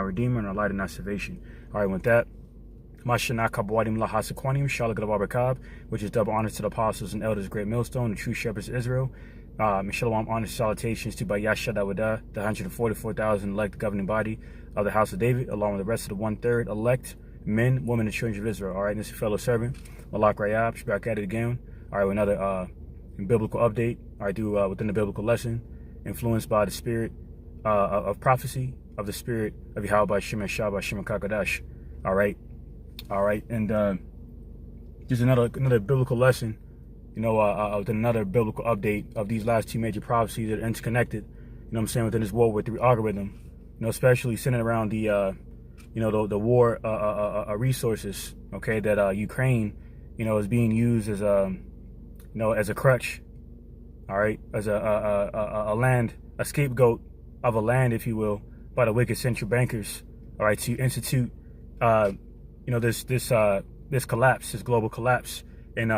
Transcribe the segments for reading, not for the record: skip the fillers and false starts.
our Redeemer, and our light and our salvation. All right, with that, which is double honors to the apostles and elders, great millstone, the true shepherds of Israel. Shalawam, honors, salutations to by YAHAWAH, the 144,000 elect governing body of the house of David, along with the rest of the 1/3 elect men, women, and children of Israel. All right, and this is fellow servant, Malak Rayab, back at it again. All right, with another biblical update. All right, within the biblical lesson, influenced by the spirit of prophecy, of the spirit of YAHAWAH BAHASHAM YAHAWASHI. All right, and just another biblical lesson, within another biblical update of these last two major prophecies that are interconnected, what I'm saying, within this World War III algorithm, especially centered around the, the war resources, okay, that Ukraine, is being used as as a crutch, all right, as a scapegoat of a land, if you will, by the wicked central bankers, all right, to institute, this collapse, this global collapse, and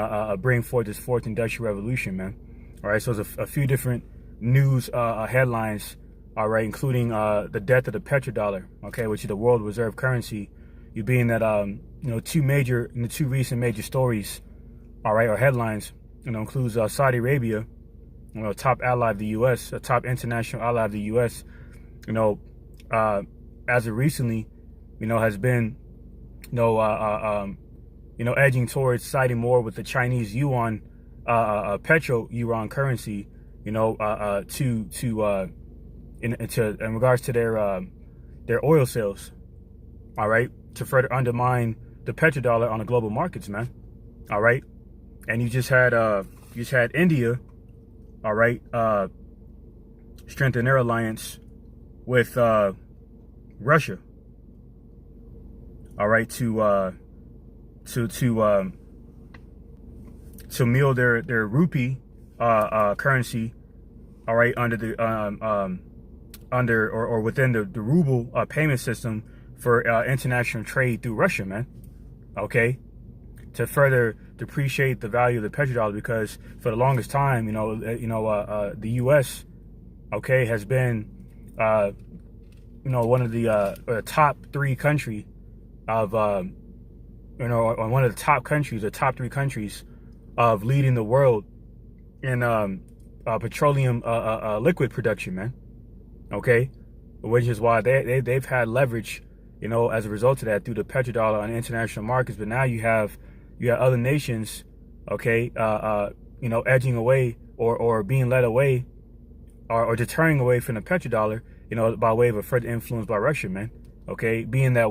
bring forth this fourth industrial revolution, man. All right, so there's a few different news headlines, all right, including the death of the petrodollar, okay, which is the world reserve currency. You being that two recent major stories, all right, or headlines, includes Saudi Arabia, a top ally of the U.S., a top international ally of the U.S., as of recently, has been, edging towards siding more with the Chinese yuan, petro-yuan currency, in regards to their oil sales, all right, to further undermine the petrodollar on the global markets, man. All right, and you just had India, all right, strengthen their alliance with Russia, all right, to mill their rupee currency, all right, under the or within the ruble payment system for international trade through Russia, man. Okay, to further depreciate the value of the petrodollar, because for the longest time, the U.S. okay has been one of the top three country of one of the top countries, the top three countries of leading the world in petroleum liquid production, man. Okay, which is why they've had leverage, as a result of that, through the petrodollar on international markets. But now you have other nations, okay, edging away or being led away or deterring away from the petrodollar, by way of a further influence by Russia, man. Okay, being that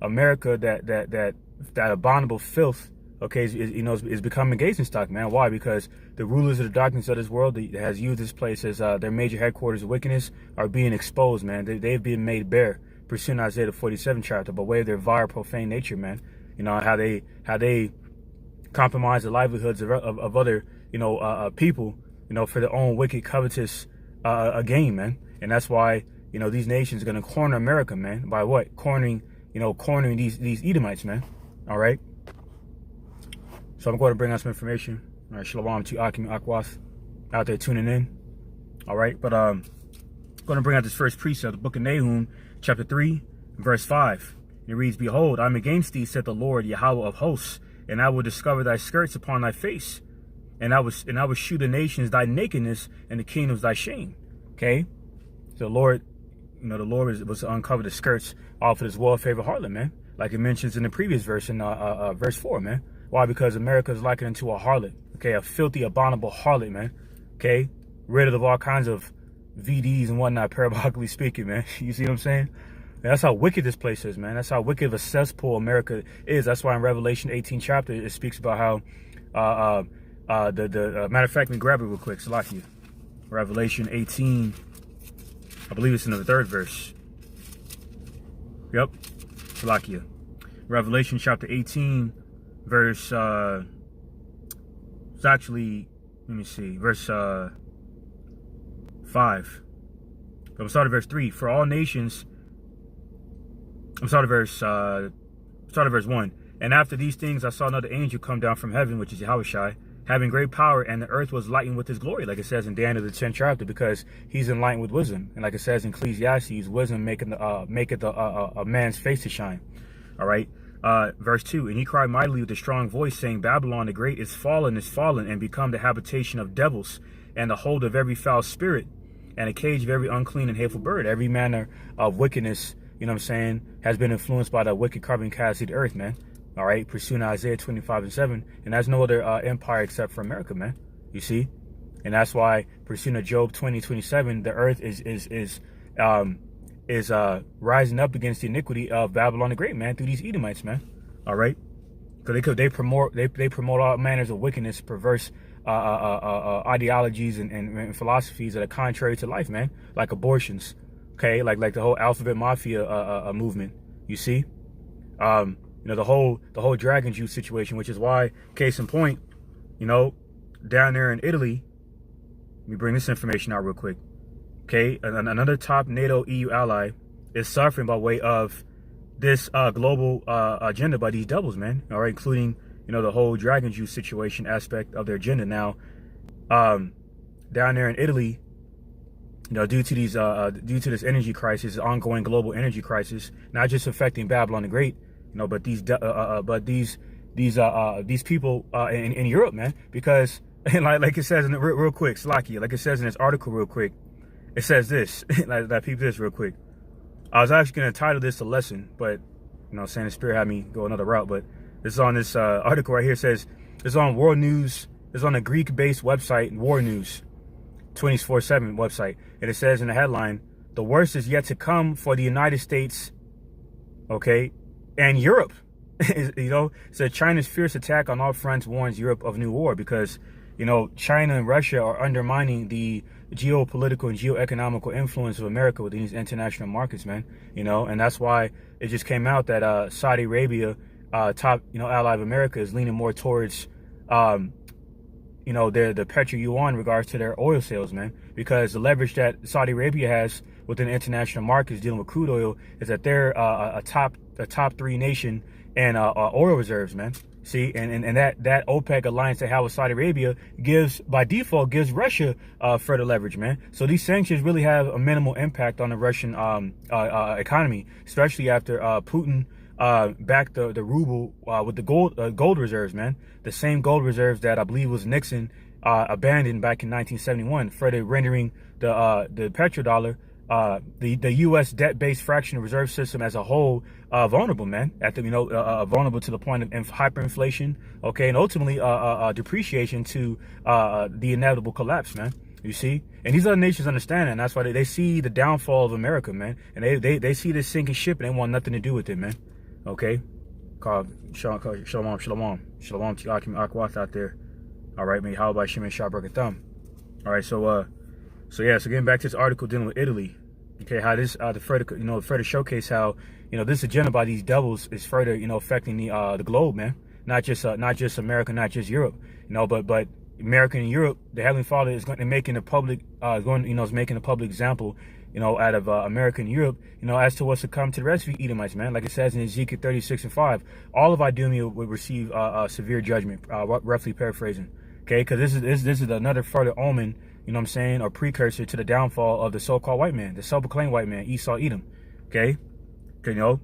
America, that abominable filth, okay, is becoming Gazingstock, man. Why? Because the rulers of the darkness of this world that has used this place as their major headquarters of wickedness are being exposed, man. They've been made bare, pursuing Isaiah the 47th chapter, by way of their vile, profane nature, man. How they compromise the livelihoods of other, people, for their own wicked, covetous gain, man. And that's why, these nations are going to corner America, man. By what? Cornering these Edomites, man. All right. So I'm going to bring out some information. All right, shalawam to Akim Akwath out there tuning in. All right, but I'm going to bring out this first precept, the book of Nahum, chapter 3, verse 5. It reads, "Behold, I am against thee, said the Lord, YAHAWAH of hosts, and I will discover thy skirts upon thy face, and I will shew the nations thy nakedness, and the kingdoms thy shame." Okay, so the Lord, the Lord was to uncover the skirts off of this well-favored harlot, man, like it mentions in the previous verse, in verse 4, man. Why? Because America is likened into a harlot, okay, a filthy, abominable harlot, man, okay, rid of all kinds of VDs and whatnot, parabolically speaking, man. You see what I'm saying? And that's how wicked this place is, man. That's how wicked of a cesspool America is. That's why in Revelation 18 chapter, it speaks about how, matter of fact, let me grab it real quick, Salakia. Revelation 18, I believe it's in the 3rd verse. Yep, Salakia. Revelation chapter 18, verse, it's actually, let me see, verse 5. But we'll start at verse 3. For all nations, start at verse 1. And after these things, I saw another angel come down from heaven, which is YAHAWASHI, having great power, and the earth was lightened with his glory, like it says in Daniel the 10th chapter, because he's enlightened with wisdom. And like it says in Ecclesiastes, wisdom maketh a man's face to shine. All right. Verse 2, and he cried mightily with a strong voice, saying, Babylon the great is fallen, and become the habitation of devils, and the hold of every foul spirit, and a cage of every unclean and hateful bird. Every manner of wickedness, you know what I'm saying, has been influenced by the wicked carbon cast of the earth, man. All right, pursuing Isaiah 25:7, and that's no other empire except for America, man. You see, and that's why pursuing Job 20:27, the earth is rising up against the iniquity of Babylon the Great, man, through these Edomites, man. All right, because they promote all manners of wickedness, perverse ideologies and philosophies that are contrary to life, man, like abortions, okay, like the whole alphabet mafia movement. You see, you know, the whole dragon juice situation, which is why, case in point, you know, down there in Italy, let me bring this information out real quick. Okay, another top NATO EU ally is suffering by way of this global agenda by these devils, man. All right, including, you know, the whole dragon juice situation aspect of their agenda. Now, down there in Italy, you know, due to this energy crisis, ongoing global energy crisis, not just affecting Babylon the Great, you know, but these people in Europe, man, because like it says in the, real quick, Slakia, like it says in this article real quick, it says this, like peep this real quick. I was actually going to title this a lesson, but, you know, saying the Spirit had me go another route, but this is on this article right here. It says, it's on World News, it's on a Greek-based website, War News, 24/7 website, and it says in the headline, the worst is yet to come for the United States, okay, and Europe. You know, so China's fierce attack on all fronts warns Europe of new war, because, you know, China and Russia are undermining the geopolitical and geoeconomical influence of America within these international markets, man. You know, and that's why it just came out that Saudi Arabia, top, you know, ally of America, is leaning more towards, you know, the petro yuan in regards to their oil sales, man, because the leverage that Saudi Arabia has within international markets dealing with crude oil is that they're a top 3 nation and oil reserves, man. See, and that OPEC alliance they have with Saudi Arabia by default gives Russia further leverage, man. So these sanctions really have a minimal impact on the Russian economy, especially after Putin backed the ruble with the gold reserves, man. The same gold reserves that I believe was Nixon abandoned back in 1971, further rendering the petrodollar, the U.S. debt-based fractional reserve system as a whole vulnerable, man. Vulnerable to the point of hyperinflation, okay, and ultimately depreciation to the inevitable collapse, man. You see, and these other nations understand that, and that's why they see the downfall of America, man, and they see this sinking ship and they want nothing to do with it, man. Okay, shalom to Akim Akwath out there. All right, man. How about Shimon Shabrak Thumb? All right, so getting back to this article dealing with Italy, okay, how this further showcase how, you know, this agenda by these devils is further, you know, affecting the globe, man. Not just America, not just Europe, you know, but America and Europe. The Heavenly Father is making a public example, you know, out of America and Europe, you know, as to what's to come to the rest of the Edomites, man. Like it says in Ezekiel 36:5, all of Idumea will receive severe judgment, roughly paraphrasing, okay, because this is another further omen, you know what I'm saying, or precursor to the downfall of the so-called white man, the self-proclaimed white man, Esau, Edom, okay, you know,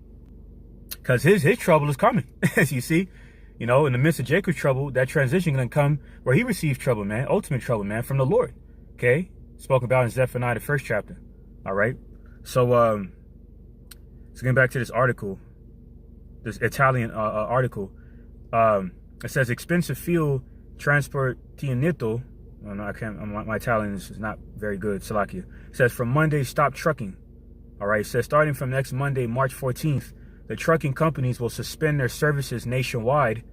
because his trouble is coming, as you see, you know, in the midst of Jacob's trouble, that transition going to come where he receives trouble, man, ultimate trouble, man, from the Lord, okay, spoken about in Zephaniah, the 1st chapter, all right, so getting back to this article, this Italian article, it says expensive fuel transport tianito. No, I can't. My Italian is not very good. Salakia. It says from Monday, stop trucking. All right. It says starting from next Monday, March 14th, the trucking companies will suspend their services nationwide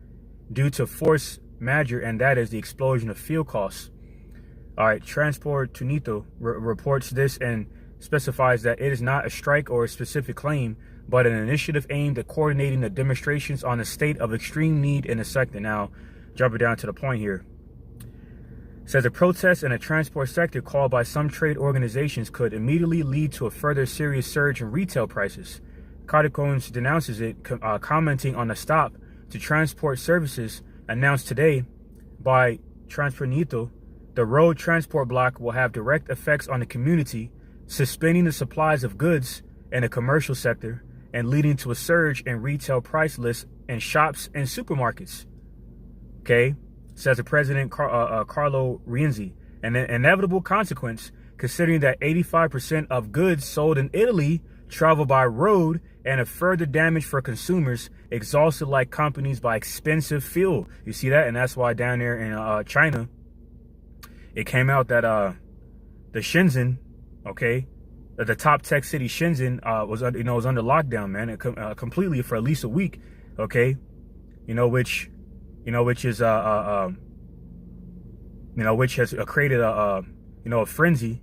due to force majeure, and that is the explosion of fuel costs. All right. Transport Tunito reports this and specifies that it is not a strike or a specific claim, but an initiative aimed at coordinating the demonstrations on a state of extreme need in the sector. Now, jumping down to the point here. Says a protest in a transport sector called by some trade organizations could immediately lead to a further serious surge in retail prices. Cardicones denounces it, commenting on the stop to transport services announced today by Transfronito, the road transport block will have direct effects on the community, suspending the supplies of goods in the commercial sector and leading to a surge in retail price lists in shops and supermarkets. Okay, says the president, Carlo Rienzi. An inevitable consequence, considering that 85% of goods sold in Italy travel by road, and a further damage for consumers exhausted like companies by expensive fuel. You see that? And that's why down there in China, it came out that the Shenzhen, okay, the top tech city Shenzhen was under lockdown, man, completely for at least a week, okay, which is which has created a frenzy,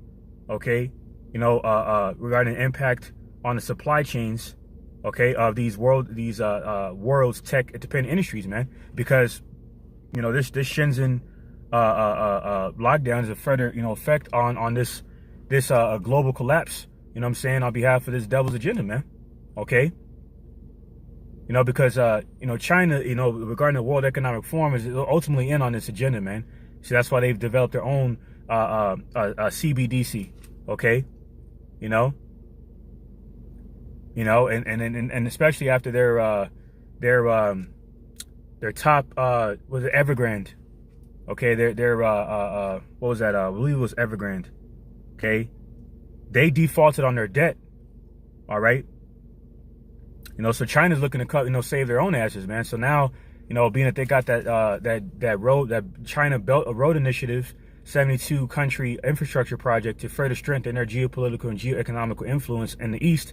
okay, regarding the impact on the supply chains, okay, of these world's tech dependent industries, man, because this Shenzhen lockdown is a further effect on this global collapse, you know what I'm saying, on behalf of this devil's agenda, man. Okay, because China, regarding the World Economic Forum, is ultimately in on this agenda, man. So that's why they've developed their own CBDC, okay, and especially after their top was it Evergrande, okay, their what was that? I believe it was Evergrande, okay, they defaulted on their debt, all right, so China's looking to cut, save their own asses, man. So now, being that they got that China Belt Road Initiative 72 country infrastructure project to further strengthen their geopolitical and geoeconomical influence in the East,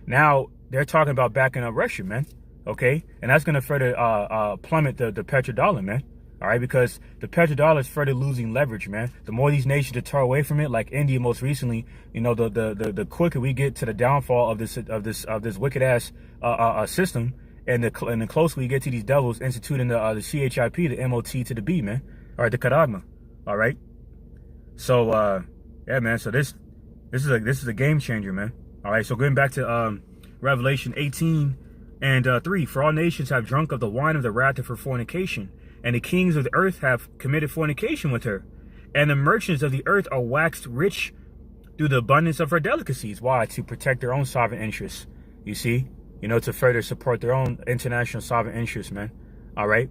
now they're talking about backing up Russia, man. Okay, and that's going to further plummet the petrodollar, man. All right, because the petrodollar is further losing leverage, man. The more these nations deter away from it, like India most recently, the quicker we get to the downfall of this wicked ass system, and the closer we get to these devils instituting the CHIP, the MOT to the B, man. All right, the Charagma. All right. So yeah, man. So this is a game changer, man. All right. So going back to Revelation 18 and 3, for all nations have drunk of the wine of the wrath of her fornication, and the kings of the earth have committed fornication with her, and the merchants of the earth are waxed rich through the abundance of her delicacies. Why? To protect their own sovereign interests. You see, to further support their own international sovereign interests, man. All right,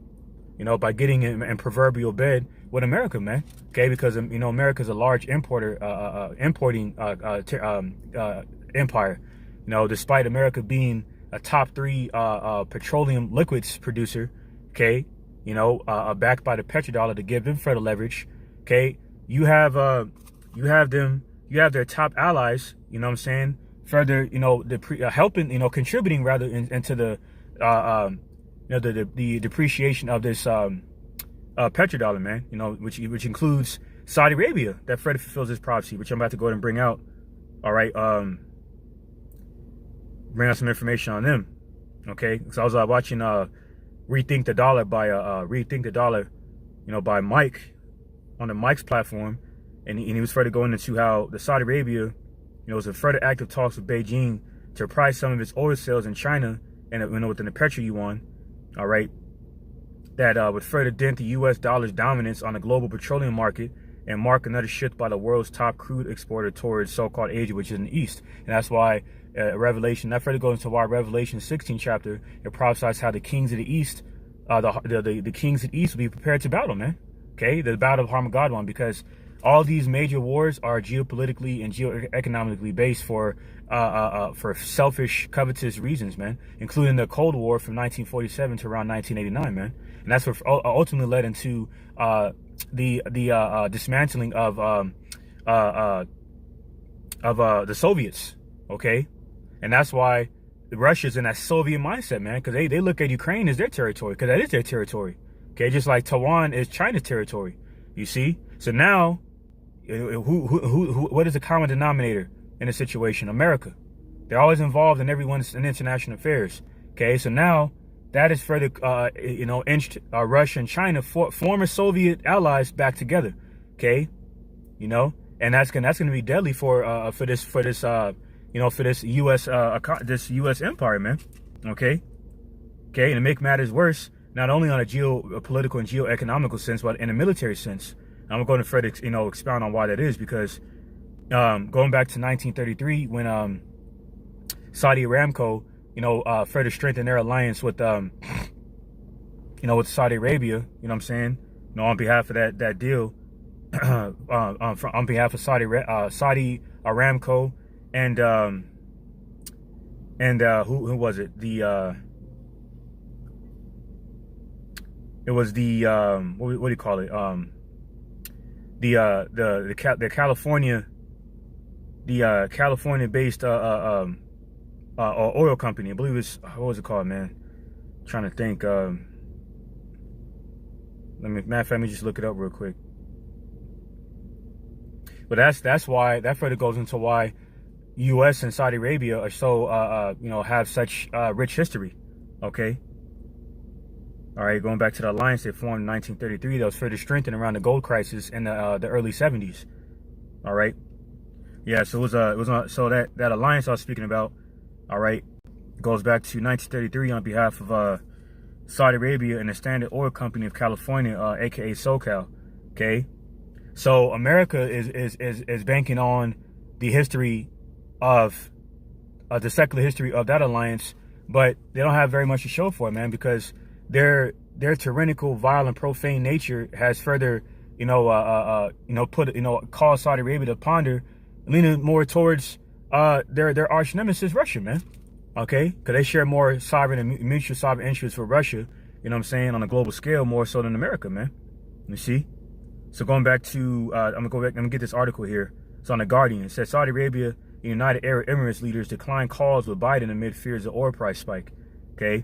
by getting in proverbial bed with America, man. Okay, because America's a large importing empire. Despite America being a top 3 petroleum liquids producer, okay, backed by the petrodollar to give them further leverage. Okay, you have their top allies, what I'm saying, further, helping, contributing rather into the the depreciation of this petrodollar, man, which includes Saudi Arabia, that further fulfills this prophecy, which I'm about to go ahead and bring out. All right, bring out some information on them. Okay, so I was watching Rethink the Dollar by by Mike on the Mike's platform, and he was further going into how the Saudi Arabia, was in further active talks with Beijing to price some of its oil sales in China and within the petro yuan. All right, that would further dent the U.S. dollar's dominance on the global petroleum market and mark another shift by the world's top crude exporter towards so-called Asia, which is in the East. And that's why Revelation, that further goes into why Revelation 16 chapter, it prophesies how the kings of the East, the kings of the East will be prepared to battle, man. Okay, the battle of Armageddon, because all these major wars are geopolitically and geoeconomically based for selfish, covetous reasons, man, including the Cold War from 1947 to around 1989, man. And that's what ultimately led into the dismantling of the Soviets, okay? And that's why Russia's in that Soviet mindset, man, because they look at Ukraine as their territory, because that is their territory, okay? Just like Taiwan is China's territory, you see? So now, what is the common denominator in this situation? America. They're always involved in everyone's in international affairs, okay? So now, that is further, inched Russia and China, former Soviet allies, back together, okay? And that's gonna be deadly for this U.S. Empire, man. Okay. And to make matters worse, not only on a geopolitical and geoeconomical sense, but in a military sense. And I'm going to further, expound on why that is, because going back to 1933, when Saudi Aramco, further strengthened their alliance with, with Saudi Arabia, what I'm saying, on behalf of that deal, on behalf of Saudi Aramco, and who was it? It was the what do you call it? The California-based oil company. I believe it's, what was it called, man? I'm trying to think. Let me just look it up real quick. But that's why, that further goes into why U.S. and Saudi Arabia are so have such rich history. Okay. All right, going back to the alliance they formed in 1933, that was further strengthened around the gold crisis in the early 70s. All right, yeah. So so that alliance I was speaking about, all right, goes back to 1933 on behalf of Saudi Arabia and the Standard Oil Company of California, aka SoCal. Okay, so America is banking on the history of the secular history of that alliance, but they don't have very much to show for it, man, because their tyrannical, violent, profane nature has further, caused Saudi Arabia to ponder, leaning more towards their arch nemesis, Russia, man. Okay, because they share more sovereign and mutual sovereign interests with Russia, on a global scale, more so than America, man. You see? So going back to, I'm gonna get this article here. It's on The Guardian. It says Saudi Arabia and United Arab Emirates leaders decline calls with Biden amid fears of oil price spike. Okay.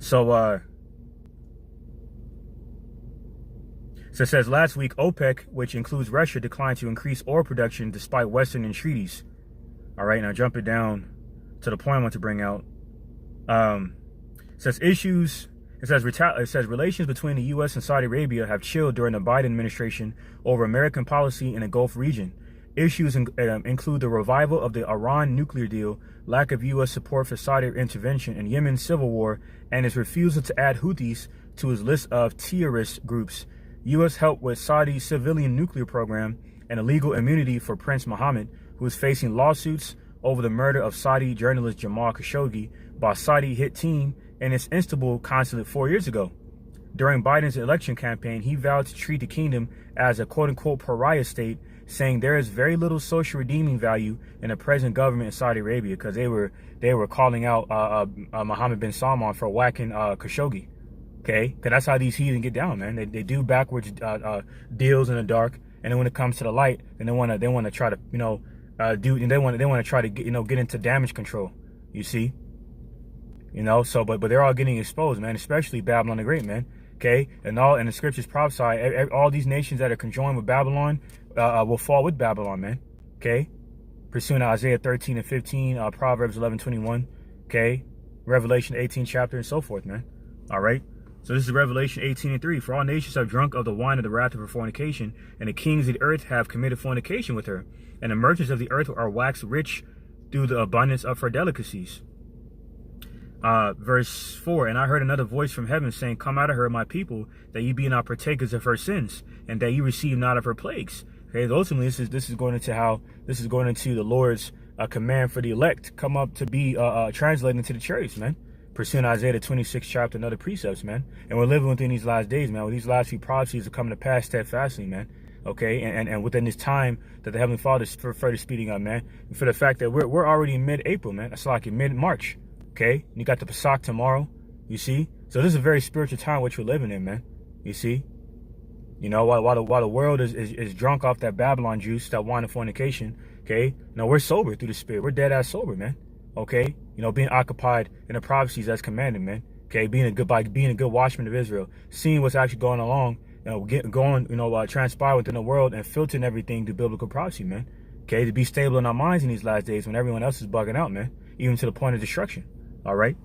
So, so it says last week, OPEC, which includes Russia, declined to increase oil production despite Western entreaties. All right, now jumping down to the point I want to bring out. It says relations between the U.S. and Saudi Arabia have chilled during the Biden administration over American policy in the Gulf region. Issues include the revival of the Iran nuclear deal, lack of U.S. support for Saudi intervention in Yemen's civil war, and its refusal to add Houthis to his list of terrorist groups, U.S. help with Saudi's civilian nuclear program, and illegal immunity for Prince Mohammed, who is facing lawsuits over the murder of Saudi journalist Jamal Khashoggi by Saudi hit team in its Istanbul consulate 4 years ago. During Biden's election campaign, he vowed to treat the kingdom as a quote-unquote pariah state, saying there is very little social redeeming value in the present government in Saudi Arabia, because they were calling out Mohammed bin Salman for whacking Khashoggi. Okay, because that's how these heathen get down, man. They do backwards deals in the dark, and then when it comes to the light, then they want to try to they want to try to get into damage control. You see, so but they're all getting exposed, man. Especially Babylon the Great, man. Okay, and the scriptures prophesy all these nations that are conjoined with Babylon will fall with Babylon, man. Okay, pursuing Isaiah 13 and 15, Proverbs 11:21. Okay, Revelation 18 chapter and so forth, man. All right. So this is Revelation 18 and 3. For all nations have drunk of the wine of the wrath of her fornication, and the kings of the earth have committed fornication with her, and the merchants of the earth are waxed rich through the abundance of her delicacies. Verse 4, and I heard another voice from heaven saying, come out of her, my people, that ye be not partakers of her sins, and that ye receive not of her plagues. Okay, ultimately, this is going into the Lord's command for the elect come up to be translated into the church, man. Pursuing Isaiah the 26th chapter and other precepts, man. And we're living within these last days, man. Where these last few prophecies are coming to pass steadfastly, man. Okay, and within this time that the Heavenly Father is further speeding up, man. And for the fact that we're already in mid-April, man. That's like in mid-March. Okay, you got the Pesach tomorrow. You see, so this is a very spiritual time which we're living in, man. You see, while the world is drunk off that Babylon juice, that wine of fornication. Okay, we're sober through the Spirit. We're dead ass sober, man. Okay, being occupied in the prophecies as commanded, man. Okay, being a good watchman of Israel, seeing what's actually going along, transpire within the world and filtering everything to biblical prophecy, man. Okay, to be stable in our minds in these last days when everyone else is bugging out, man, even to the point of destruction. All right,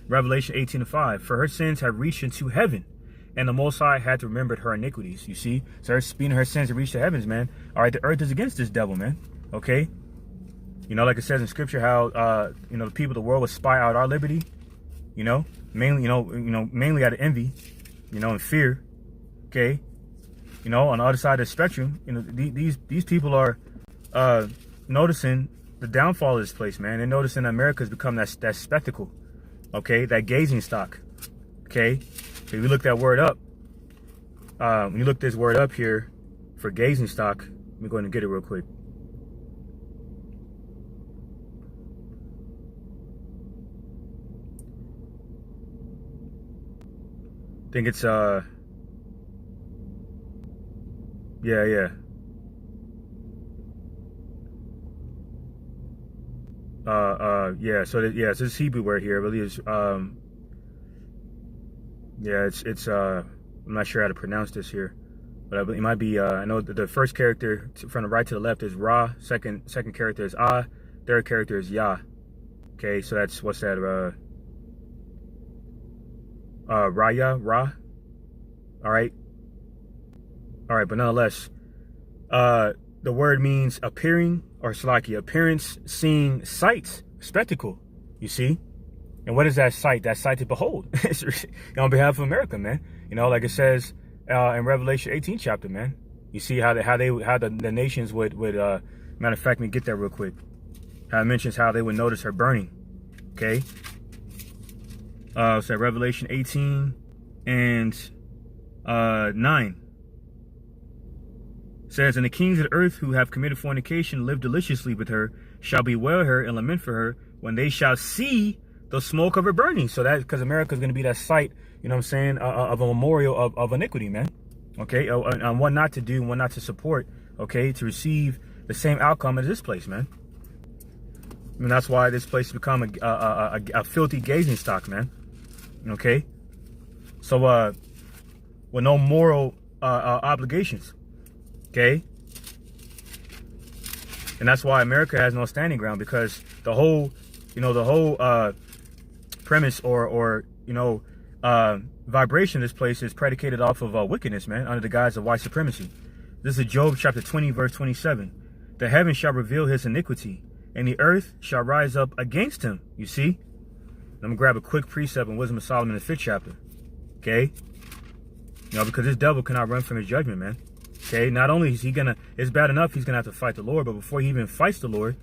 Revelation 18 and 5. For her sins have reached into heaven, and the Most High had remembered her iniquities. You see, so her sins have reached the heavens, man. All right, the earth is against this devil, man. Okay. Like it says in scripture, how, the people of the world will spy out our liberty. you know, mainly, mainly out of envy, and fear. Okay. On the other side of the spectrum, these people are noticing the downfall of this place, man. They're noticing that America has become that spectacle, okay, that gazing stock, okay. So if you look that word up, when you look this word up here for gazing stock, let me go ahead and get it real quick. I think it's yeah. So it's this Hebrew word here. I believe it's it's I'm not sure how to pronounce this here, but it might be I know the first character from the right to the left is Ra, second character is Ah, third character is Yah. Okay, so that's what's that Ra. All right, but nonetheless, the word means appearing, or Salaki, appearance, seeing, sight, spectacle, you see? And what is that sight? That sight to behold. It's on behalf of America, man. Like it says in Revelation 18 chapter, man. You see how the nations would matter of fact, let me get that real quick. How it mentions how they would notice her burning. Okay. So Revelation 18 and 9. Says, and the kings of the earth who have committed fornication, live deliciously with her, shall bewail her and lament for her when they shall see the smoke of her burning. So that, because America is going to be that site, of a memorial of iniquity, man. Okay, and what not to do, what not to support, okay, to receive the same outcome as this place, man. And that's why this place has become a filthy gazing stock, man. Okay, so with no moral obligations. Okay, and that's why America has no standing ground, because the whole premise or vibration of this place is predicated off of wickedness, man, under the guise of white supremacy. This is Job chapter 20 verse 27. The heavens shall reveal his iniquity, and the earth shall rise up against him. You see? I'm gonna grab a quick precept in Wisdom of Solomon in the 5th chapter. Okay, because this devil cannot run from his judgment, man. Okay, not only is he gonna, it's bad enough he's gonna have to fight the Lord, but before he even fights the Lord,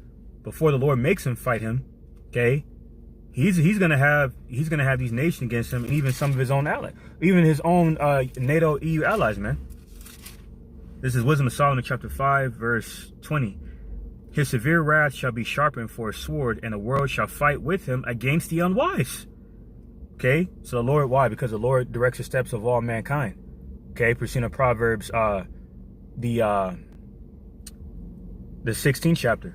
before the Lord makes him fight him, okay, he's gonna have these nations against him, and even some of his own allies, even his own NATO EU allies, man. This is Wisdom of Solomon chapter 5 verse 20. His severe wrath shall be sharpened for a sword, and the world shall fight with him against the unwise. Okay, so the Lord, why? Because the Lord directs the steps of all mankind. Okay, pursuing Proverbs, the 16th chapter.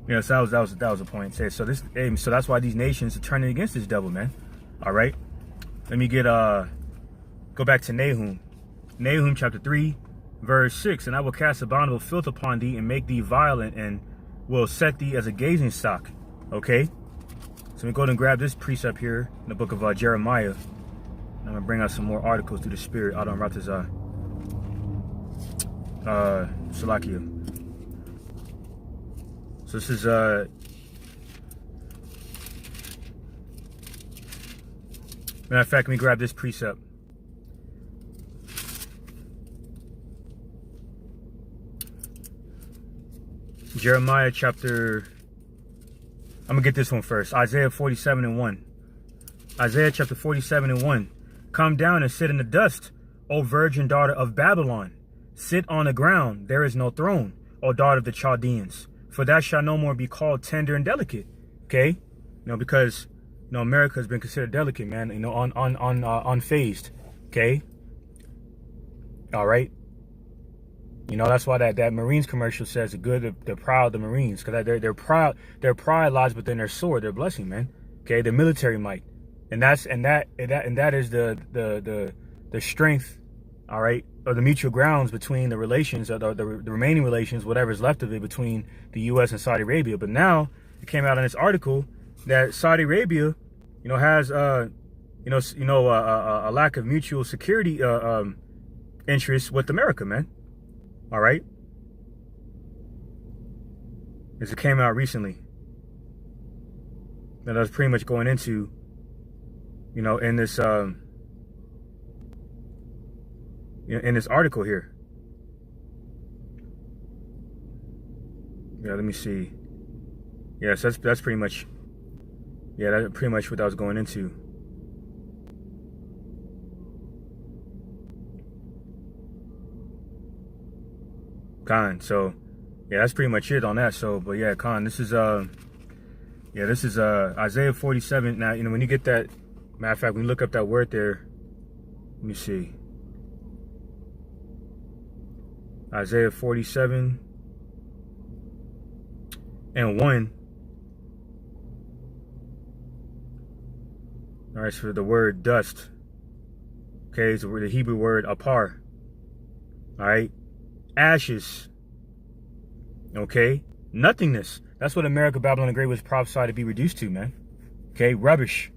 Yeah, so that was the point. So that's why these nations are turning against this devil, man. All right, let me go back to Nahum chapter 3 verse 6. And I will cast abominable filth upon thee, and make thee violent, and will set thee as a gazing stock. Okay, so we go ahead and grab this precept here in the book of Jeremiah. I'm gonna bring out some more articles through the spirit. Adon Ratazah. Salakia. So this is matter of fact, let me grab this precept. Jeremiah chapter, I'm gonna get this one first. Isaiah 47 and 1. Isaiah chapter 47 and 1. Come down and sit in the dust, O virgin daughter of Babylon. Sit on the ground, there is no throne, O daughter of the Chaldeans. For thou shalt no more be called tender and delicate. Okay? Because America has been considered delicate, man, unfazed. Okay? All right. That's why that Marines commercial says they're proud, the Marines, because they're proud. Their pride lies within their sword, their blessing, man. Okay, their military might, and that is the strength, all right, or the mutual grounds between the relations, or the remaining relations, whatever's left of it, between the U.S. and Saudi Arabia. But now it came out in this article that Saudi Arabia, has a lack of mutual security interests with America, man. All right, as it came out recently. that I was pretty much going into, you know, in this in this article here. Yeah, let me see. Yes, that's pretty much, yeah, that's pretty much what I was going into. Khan. So yeah, that's pretty much it on that. So, but yeah, Khan, this is Isaiah 47. Now, you know, when you get that, matter of fact, when you look up that word there, let me see. Isaiah 47 and 1. All right, so the word dust, okay, is the Hebrew word apar. All right, ashes, okay, nothingness. That's what America, Babylon the Great was prophesied to be reduced to, man. Okay, rubbish.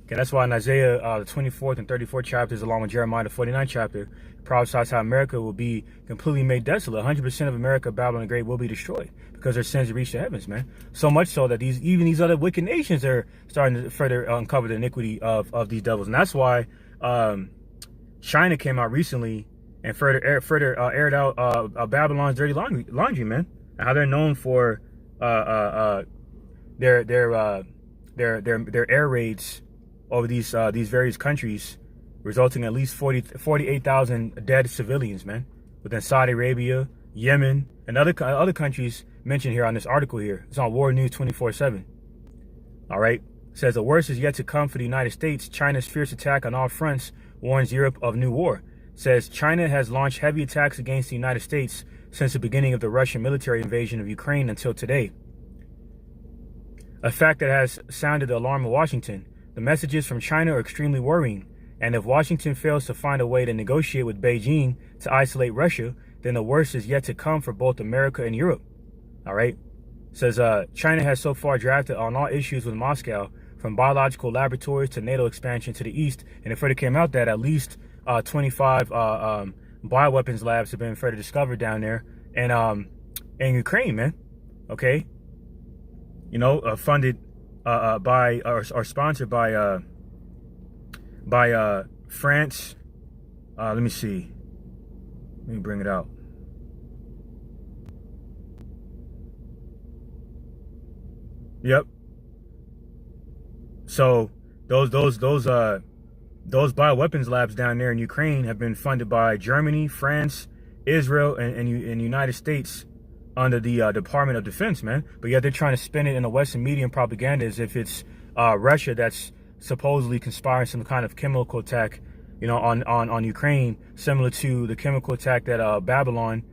Okay, that's why in Isaiah, the 24th and 34th chapters, along with Jeremiah, the 49th chapter, prophesies how America will be completely made desolate. 100% of America, Babylon the Great, will be destroyed because their sins have reached the heavens, man. So much so that even these other wicked nations are starting to further uncover the iniquity of these devils. And that's why China came out recently and further aired out Babylon's dirty laundry, man. And how they're known for their air raids over these various countries, resulting in at least 48,000 dead civilians, man, within Saudi Arabia, Yemen, and other countries mentioned here on this article here. It's on War News 24/7. All right, it says the worst is yet to come for the United States. China's fierce attack on all fronts warns Europe of new war. It says China has launched heavy attacks against the United States since the beginning of the Russian military invasion of Ukraine until today. A fact that has sounded the alarm in Washington. The messages from China are extremely worrying, and if Washington fails to find a way to negotiate with Beijing to isolate Russia, then the worst is yet to come for both America and Europe. All right. It says China has so far drafted on all issues with Moscow, from biological laboratories to NATO expansion to the east, and it further came out that at least 25 bioweapons labs have been further discovered down there, and in Ukraine, man. Okay. You know, funded by or sponsored by France. Let me see. Let me bring it out. Yep. So those bioweapons labs down there in Ukraine have been funded by Germany, France, Israel, and United States under the Department of Defense, man. But yet they're trying to spin it in the Western media and propaganda as if it's Russia that's supposedly conspiring some kind of chemical attack, you know, on Ukraine, similar to the chemical attack that Babylon,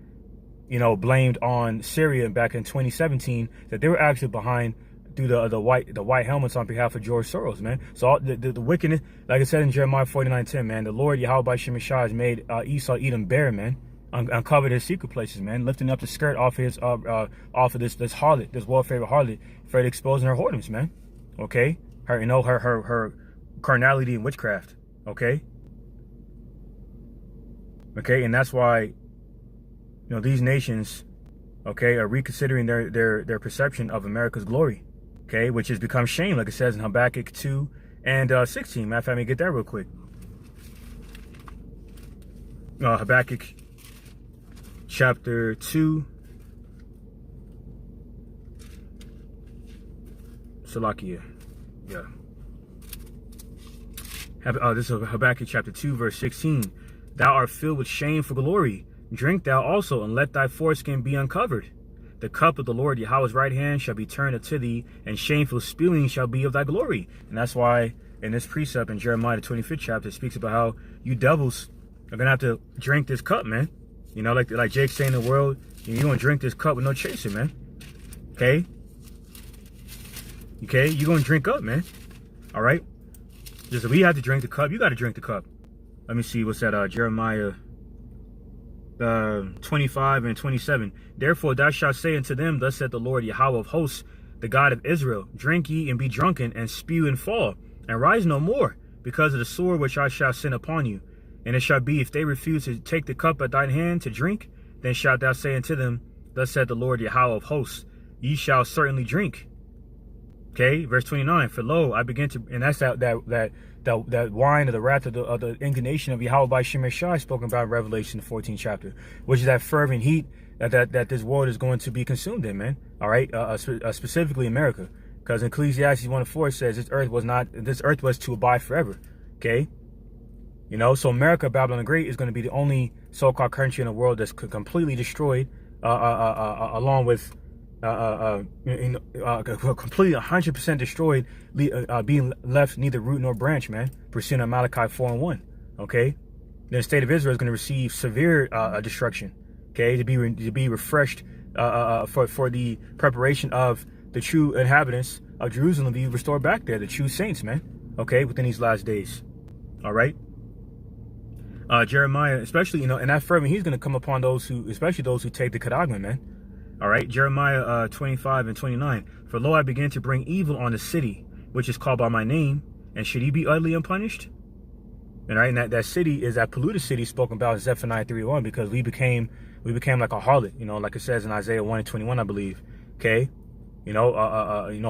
you know, blamed on Syria back in 2017, that they were actually behind through the white helmets on behalf of George Soros, man. So all the wickedness, like I said in Jeremiah 49:10, man, the Lord YAHAWAH BAHASHAM YAHAWASHI has made Esau Edom bare, man. Uncovered his secret places, man, lifting up the skirt off his off of this harlot, this world favorite harlot, for exposing her whoredoms, man. Okay, her, you know, her carnality and witchcraft. Okay, and that's why, you know, these nations, okay, are reconsidering their perception of America's glory, okay, which has become shame, like it says in Habakkuk 2 and 16. Matter of fact, let me get that real quick. Habakkuk chapter 2, Salakia, yeah. This is Habakkuk chapter 2, verse 16. Thou art filled with shame for glory. Drink thou also, and let thy foreskin be uncovered. The cup of the Lord Yahweh's right hand shall be turned unto thee, and shameful spewing shall be of thy glory. And that's why in this precept in Jeremiah the 25th chapter, it speaks about how you devils are gonna have to drink this cup, man. You know, like Jake saying in the world, you're gonna drink this cup with no chaser, man. Okay? Okay, you're gonna drink up, man. All right? Just we have to drink the cup, you gotta drink the cup. Let me see, what's that? Jeremiah 25 and 27. Therefore thou shalt say unto them, thus saith the Lord Yahweh of hosts, the God of Israel, drink ye and be drunken, and spew and fall, and rise no more, because of the sword which I shall send upon you. And it shall be, if they refuse to take the cup at thine hand to drink, then shalt thou say unto them, thus saith the Lord Yahweh of hosts, ye shall certainly drink. Okay, verse 29. For lo, I begin to, and that's that wine of the wrath of the indignation of YAHAWAH BAHASHAM YAHAWASHI spoken about in Revelation, the 14th chapter, which is that fervent heat that this world is going to be consumed in, man. All right, specifically America, because in Ecclesiastes 1:4 says this earth was to abide forever. Okay, you know, so America, Babylon the Great, is going to be the only so-called country in the world that's completely destroyed, along with completely 100% destroyed, being left neither root nor branch, man. Pursuing Malachi 4:1. Okay, then the state of Israel is going to receive severe destruction. Okay, to be refreshed for the preparation of the true inhabitants of Jerusalem to be restored back there, the true saints, man. Okay, within these last days. All right. Jeremiah, especially, you know, and that fervent, he's going to come upon those who, especially those who take the Charagma, man. All right, Jeremiah 25 and 29. For lo, I begin to bring evil on the city, which is called by my name, and should he be utterly unpunished? And right, and that city is that polluted city spoken about in Zephaniah 3:1, because we became like a harlot, you know, like it says in Isaiah 1 and 21, I believe. Okay, you know,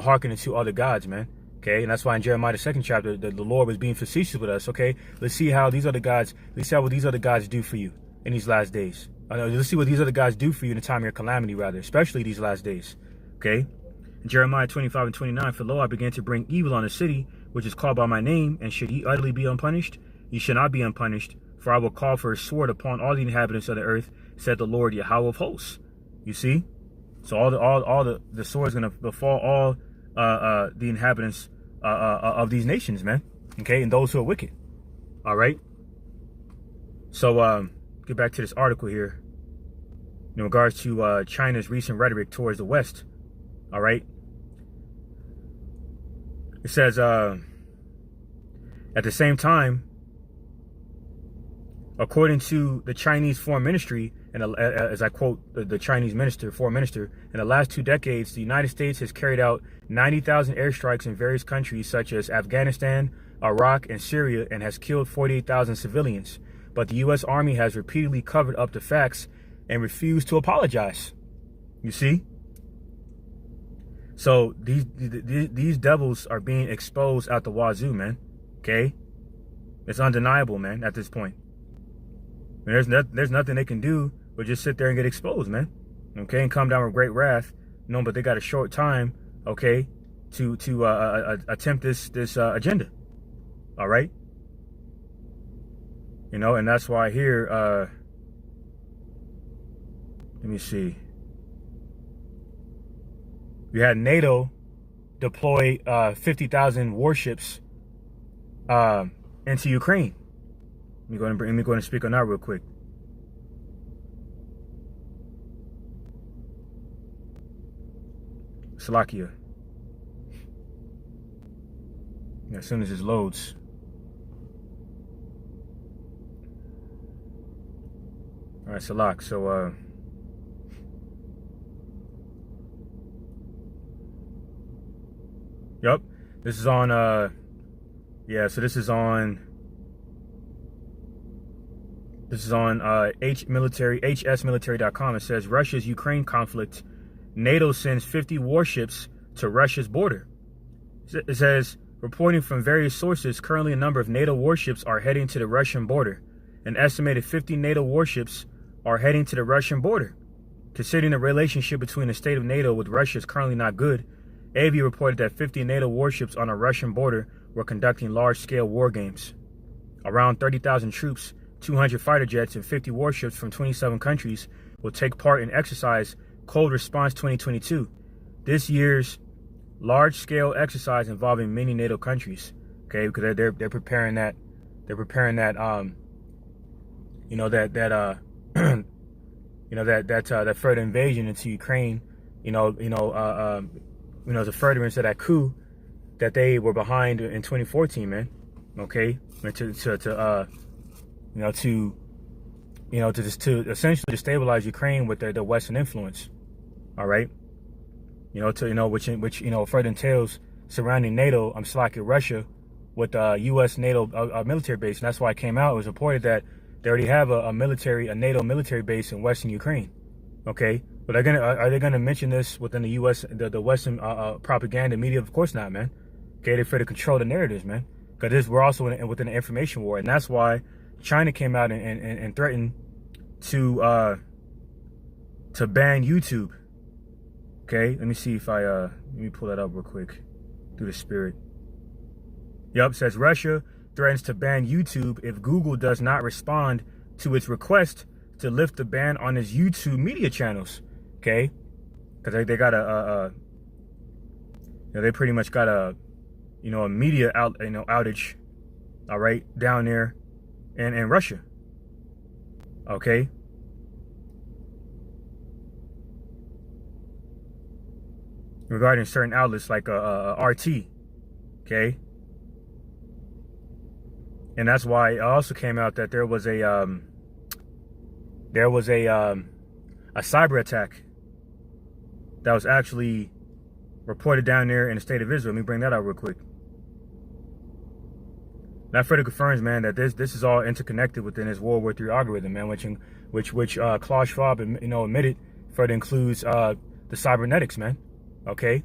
hearkening to other gods, man. Okay, and that's why in Jeremiah the 2nd chapter, the Lord was being facetious with us. Okay, let's see how these other gods, let's see what these other gods do for you in these last days. Let's see what these other guys do for you in the time of your calamity, rather, especially these last days. Okay? In Jeremiah 25 and 29, for lo, I began to bring evil on the city, which is called by my name, and should ye utterly be unpunished? Ye shall not be unpunished, for I will call for a sword upon all the inhabitants of the earth, said the Lord YAHAWAH of hosts. You see? So all the sword is going to befall all the inhabitants of these nations, man. Okay? And those who are wicked. All right? So, get back to this article here in regards to China's recent rhetoric towards the West. All right. It says, at the same time, according to the Chinese Foreign Ministry, and as I quote the Chinese foreign minister, in the last 2 decades, the United States has carried out 90,000 airstrikes in various countries such as Afghanistan, Iraq, and Syria, and has killed 48,000 civilians. But the U.S. Army has repeatedly covered up the facts and refused to apologize. You see? So these devils are being exposed out the wazoo, man. Okay? It's undeniable, man, at this point. And there's nothing they can do but just sit there and get exposed, man. Okay? And come down with great wrath. No, but they got a short time, okay, to attempt this agenda. All right? You know, and that's why here, let me see. You had NATO deploy 50,000 warships into Ukraine. Let me go and speak on that real quick. Slovakia. As soon as it loads. All right, Salak. So, yep. This is on, yeah. So this is on hsmilitary.com. It says Russia's Ukraine conflict. NATO sends 50 warships to Russia's border. It says, reporting from various sources, currently a number of NATO warships are heading to the Russian border. An estimated 50 NATO warships are heading to the Russian border. Considering the relationship between the state of NATO with Russia is currently not good, AV reported that 50 NATO warships on a Russian border were conducting large-scale war games. Around 30,000 troops, 200 fighter jets, and 50 warships from 27 countries will take part in exercise Cold Response 2022. This year's large-scale exercise involving many NATO countries. Okay, because they're preparing that. They're preparing that. You know that further invasion into Ukraine. The furtherance of that coup that they were behind in 2014, man. Okay, to essentially destabilize Ukraine with their Western influence. All right, which further entails surrounding NATO. Russia with U.S. NATO military base, and that's why it came out. It was reported that they already have a NATO military base in Western Ukraine. Okay, But are they gonna mention this within the U.S. the Western propaganda media? Of course not, man. Okay, they're afraid to control the narratives, man. Because we're also within an information war, and that's why China came out and threatened to ban YouTube. Okay, let me see if let me pull that up real quick through the spirit. Yup, says Russia threatens to ban YouTube if Google does not respond to its request to lift the ban on its YouTube media channels. Okay, because they got they pretty much got a media outage, all right, down there in Russia. Okay. Regarding certain outlets like RT, okay, and that's why it also came out that there was a cyber attack that was actually reported down there in the state of Israel. Let me bring that out real quick. That further confirms, man, that this is all interconnected within this World War III algorithm, man, which Klaus Schwab admitted further includes the cybernetics, man. Okay,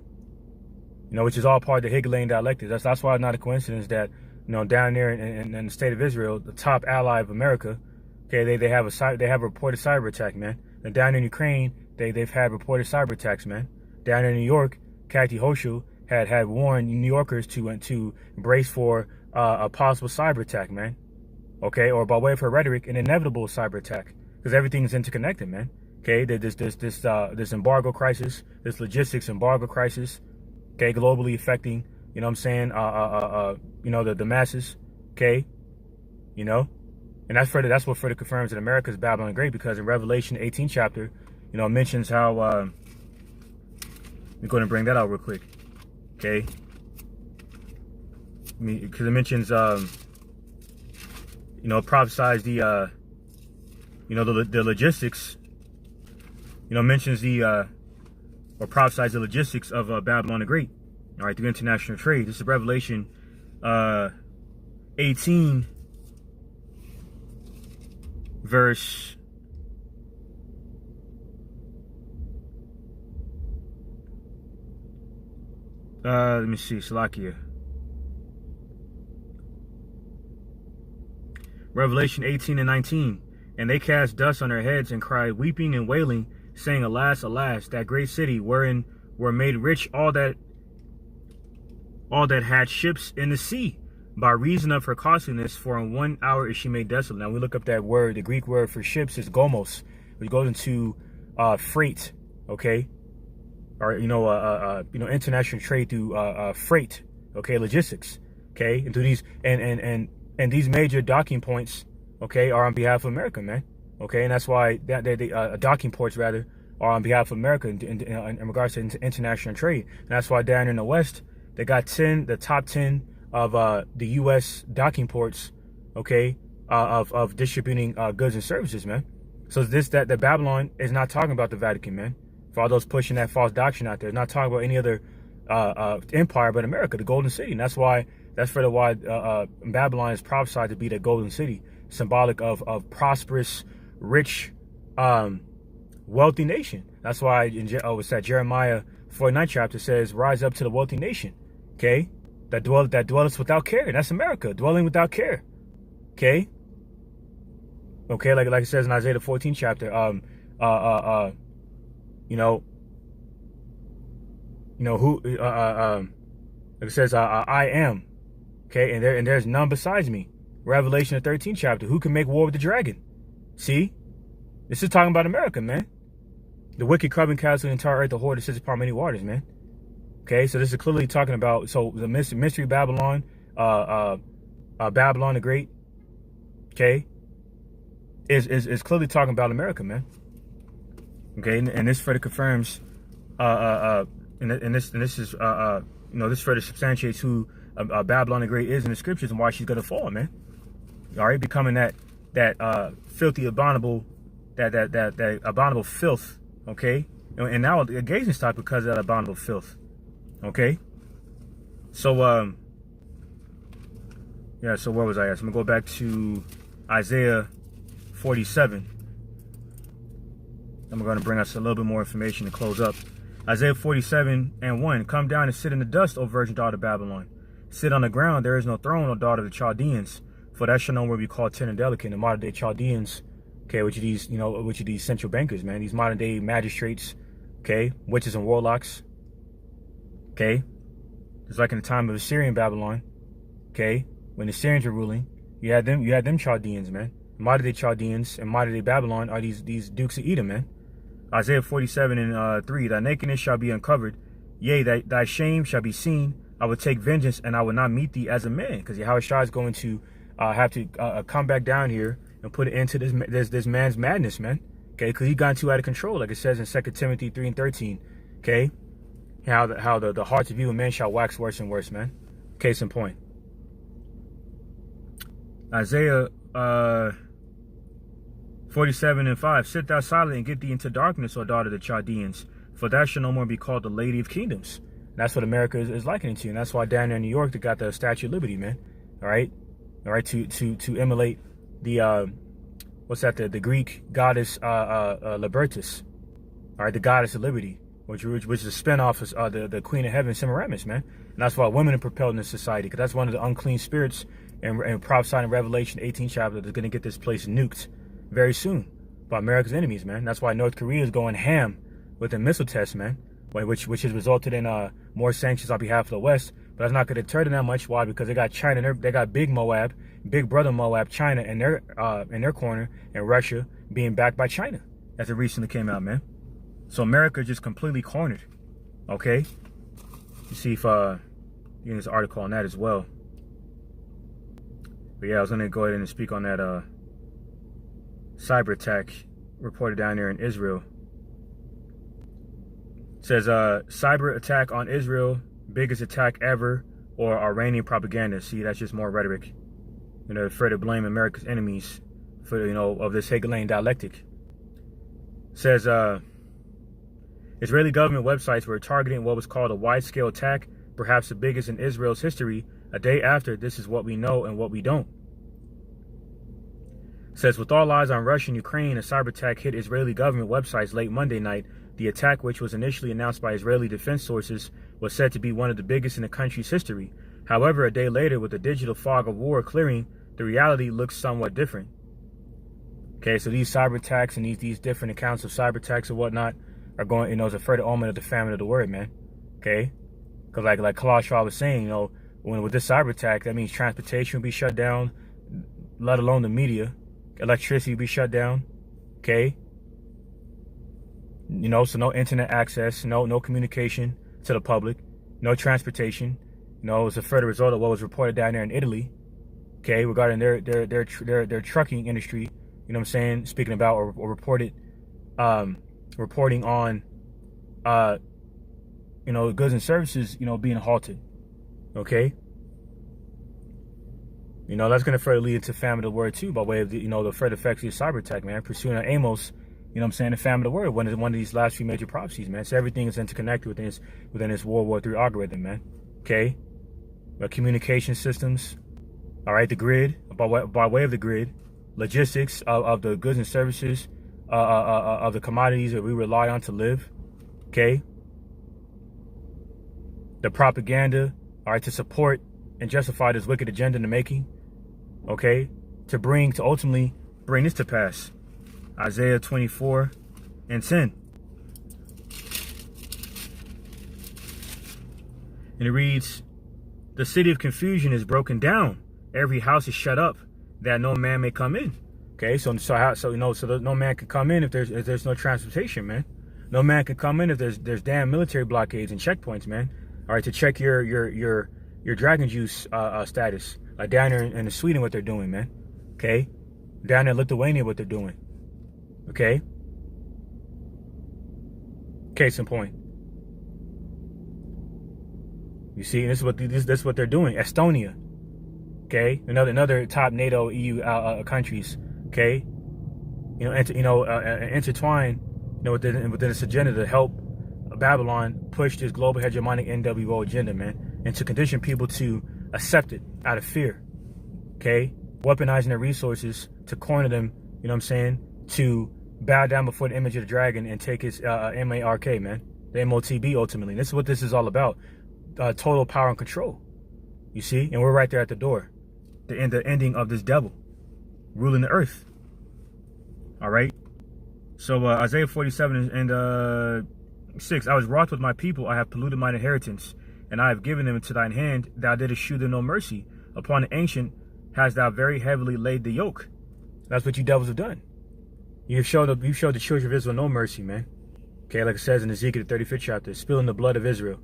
which is all part of the Hegelian dialectic. That's why it's not a coincidence that down there in the state of Israel, the top ally of America, okay, they have a reported cyber attack, man. And down in Ukraine, they've had reported cyber attacks, man. Down in New York, Kathy Hochul had warned New Yorkers to brace for a possible cyber attack, man. Okay, or by way of her rhetoric, an inevitable cyber attack, because everything's interconnected, man. Okay, this embargo crisis, this logistics embargo crisis, okay, globally affecting, the masses, okay, and that's what further confirms that America is Babylon the Great, because in Revelation 18 chapter, it mentions how, I'm going to bring that out real quick, okay, because it mentions, prophesies the logistics. Mentions or prophesies the logistics of Babylon the Great. All right, through international trade. This is Revelation 18, verse let me see, Salakia. Revelation 18 and 19. And they cast dust on their heads and cried, weeping and wailing, saying, Alas, alas, that great city wherein were made rich all that had ships in the sea, by reason of her costliness, for in 1 hour is she made desolate. Now we look up that word. The Greek word for ships is gomos, which goes into freight, okay, or international trade through freight, okay, logistics, okay, and through these and these major docking points, okay, are on behalf of America, man. Okay, and that's why docking ports rather are on behalf of America in regards to international trade. And that's why down in the West they got the top 10 of the U.S. docking ports, okay, of distributing goods and services, man. So that Babylon is not talking about the Vatican, man. For all those pushing that false doctrine out there, it's not talking about any other empire but America, the Golden City. And that's why Babylon is prophesied to be the Golden City, symbolic of prosperous, rich, wealthy nation. That's why it's that Jeremiah 49 chapter says, "Rise up to the wealthy nation." Okay, that dwelleth without care. And that's America, dwelling without care. Okay. Okay, like it says in Isaiah 14 chapter, like it says, I am. Okay, and there's none besides me. Revelation 13 chapter, who can make war with the dragon? See, this is talking about America, man. The wicked crumbling castle, the entire earth, the whore that sits upon many waters, man. Okay, so this is clearly talking about the mystery Babylon, Babylon the Great. Okay, is clearly talking about America, man. Okay, and this further confirms, this further substantiates who Babylon the Great is in the scriptures and why she's gonna fall, man. All right, becoming that filthy abominable, that abominable filth. Okay, and now Gazingstock because of that abominable filth. Okay, so yeah. So where was I at? So I'm gonna go back to Isaiah 47. And we're going to bring us a little bit more information to close up. Isaiah 47:1. Come down and sit in the dust, O virgin daughter of Babylon. Sit on the ground, there is no throne, O daughter of the Chaldeans. For that shall no more be called tender and delicate. The modern day Chaldeans, okay, which are these, which are these central bankers, man. These modern day magistrates, okay, witches and warlocks, okay. It's like in the time of Assyrian Babylon, okay, when the Assyrians were ruling, you had them Chaldeans, man. Modern day Chaldeans and modern day Babylon are these dukes of Edom, man. Isaiah 47:3. Thy nakedness shall be uncovered, yea, thy shame shall be seen. I will take vengeance, and I will not meet thee as a man, because Yahawashi is going to have to come back down here and put it into this man's madness, man. Okay, because he got too out of control, like it says in 2 Timothy 3:13. Okay, how the hearts of evil men shall wax worse and worse, man. Case in point. Isaiah 47:5. Sit thou silent and get thee into darkness, O daughter of the Chaldeans, for thou shalt no more be called the Lady of Kingdoms. And that's what America is likening to, and that's why down there in New York they got the Statue of Liberty, man. All right, to emulate the the Greek goddess Libertas. All right, the goddess of liberty, which is a spinoff of the Queen of Heaven, Semiramis, man. And that's why women are propelled in this society, because that's one of the unclean spirits and prophesied in Revelation 18 chapter that's going to get this place nuked very soon by America's enemies, man. That's why North Korea is going ham with the missile test, man, which has resulted in more sanctions on behalf of the West. But that's not going to deter them that much. Why? Because they got China, they got big Moab, big brother Moab, China in their corner, and Russia being backed by China, as it recently came out, man. So America just completely cornered. Okay, you see if you this article on that as well. But yeah, I was going to go ahead and speak on that cyber attack reported down there in Israel. It says cyber attack on Israel, biggest attack ever, or Iranian propaganda. See, that's just more rhetoric. Further blame America's enemies for of this Hegelian dialectic. It says Israeli government websites were targeting what was called a wide-scale attack, perhaps the biggest in Israel's history, a day after This Is What We Know and What We Don't. It says, with all eyes on Russia and Ukraine, a cyber attack hit Israeli government websites late Monday night. The attack, which was initially announced by Israeli defense sources, was said to be one of the biggest in the country's history. However, a day later, with the digital fog of war clearing, the reality looks somewhat different. Okay, so these cyber attacks and these different accounts of cyber attacks and whatnot are going, as a further omen of the famine of the word, man. Okay, because like Kalashwa was saying, when with this cyber attack, that means transportation will be shut down, let alone the media. Electricity will be shut down. Okay, so no internet access, no communication to the public, no transportation. It's a further result of what was reported down there in Italy. Okay, regarding their trucking industry. Speaking about or reported, reporting on, goods and services, being halted. Okay. That's going to further lead into famine of the word too, by way of the further effects of the cyber attack, man. Pursuing Amos, the famine of the word, one of these last few major prophecies, man. So everything is interconnected within this World War III algorithm, man. Okay. Communication systems, all right, the grid, by way of the grid, logistics of the goods and services, of the commodities that we rely on to live. Okay. The propaganda, all right, to support and justify this wicked agenda in the making. Okay, to ultimately bring this to pass. Isaiah 24:10. And it reads, the city of confusion is broken down. Every house is shut up, that no man may come in. Okay, so no man can come in if there's no transportation, man. No man can come in if there's damn military blockades and checkpoints, man. All right, to check your dragon juice status, like down there in Sweden, what they're doing, man. Okay, down there in Lithuania, what they're doing. Okay. Case in point. You see, this is what they're doing. Estonia. Okay, another top NATO EU countries. Okay, intertwine, within this agenda to help Babylon push this global hegemonic NWO agenda, man, and to condition people to accept it out of fear. Okay, weaponizing their resources to corner them. To bow down before the image of the dragon and take his M-A-R-K, man. The M-O-T-B, ultimately. This is what this is all about. Total power and control. You see? And we're right there at the door. The ending of this devil ruling the earth. All right? So Isaiah 47 and 6, I was wroth with my people, I have polluted mine inheritance, and I have given them into thine hand, thou didst shew them no mercy. Upon the ancient hast thou very heavily laid the yoke. That's what you devils have done. You showed the children of Israel no mercy, man. Okay, like it says in Ezekiel, the 35th chapter, spilling the blood of Israel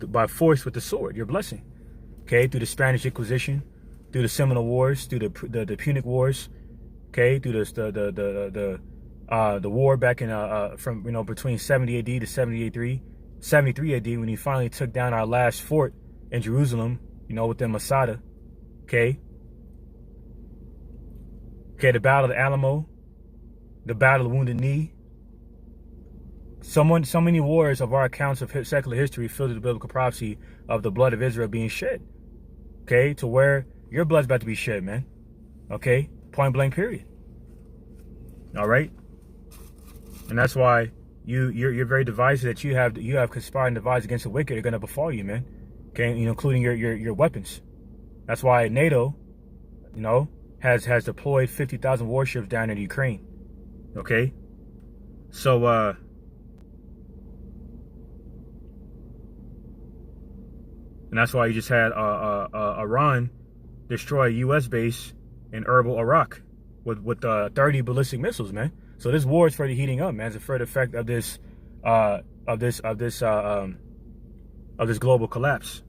by force with the sword, your blessing. Okay, through the Spanish Inquisition, through the Seminole Wars, through the Punic Wars, okay, through the war back in from between 70 AD to 73 AD, when he finally took down our last fort in Jerusalem, within Masada. Okay, the Battle of the Alamo, the Battle of the Wounded Knee. So many wars of our accounts of secular history filled with the biblical prophecy of the blood of Israel being shed. Okay, to where your blood's about to be shed, man. Okay, point blank, period. All right, and that's why you're very divisive. That you have conspired and devised against the wicked are going to befall you, man. Okay, including your weapons. That's why NATO, has deployed 50,000 warships down in Ukraine. Okay, so and that's why you just had Iran destroy a U.S. base in Erbil, Iraq, with 30 ballistic missiles, man. So this war is further heating up, man. It's a further effect of this global collapse.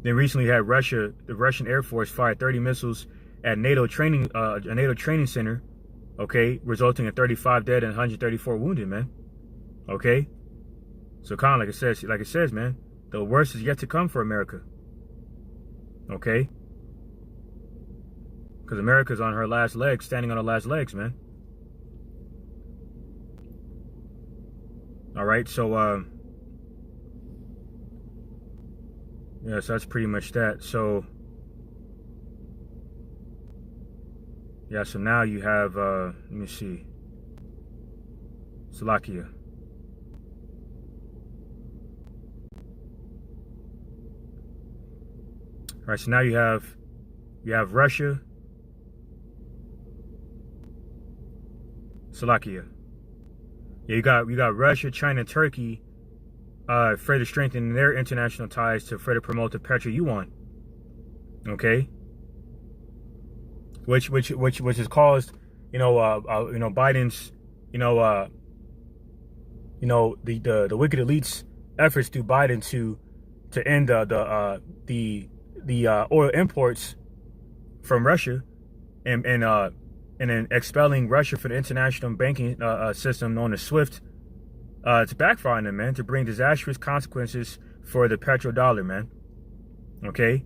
Then recently you had Russia, the Russian Air Force fired 30 missiles at a NATO training center, okay, resulting in 35 dead and 134 wounded, man. Okay, so kind of like it says, man, the worst is yet to come for America. Okay, because America's on her last legs, standing on her last legs, man. All right, so yeah, so that's pretty much that. So yeah, so now you have let me see, Slovakia. All right, so now you have Russia, Slovakia. Yeah, you got Russia, China, Turkey, further strengthening their international ties to further promote the petro yuan. Okay, which has caused Biden's the wicked elites' efforts through Biden to end the oil imports from Russia and then expelling Russia from the international banking system known as SWIFT. To backfire on them, man, to bring disastrous consequences for the petrodollar, man. Okay,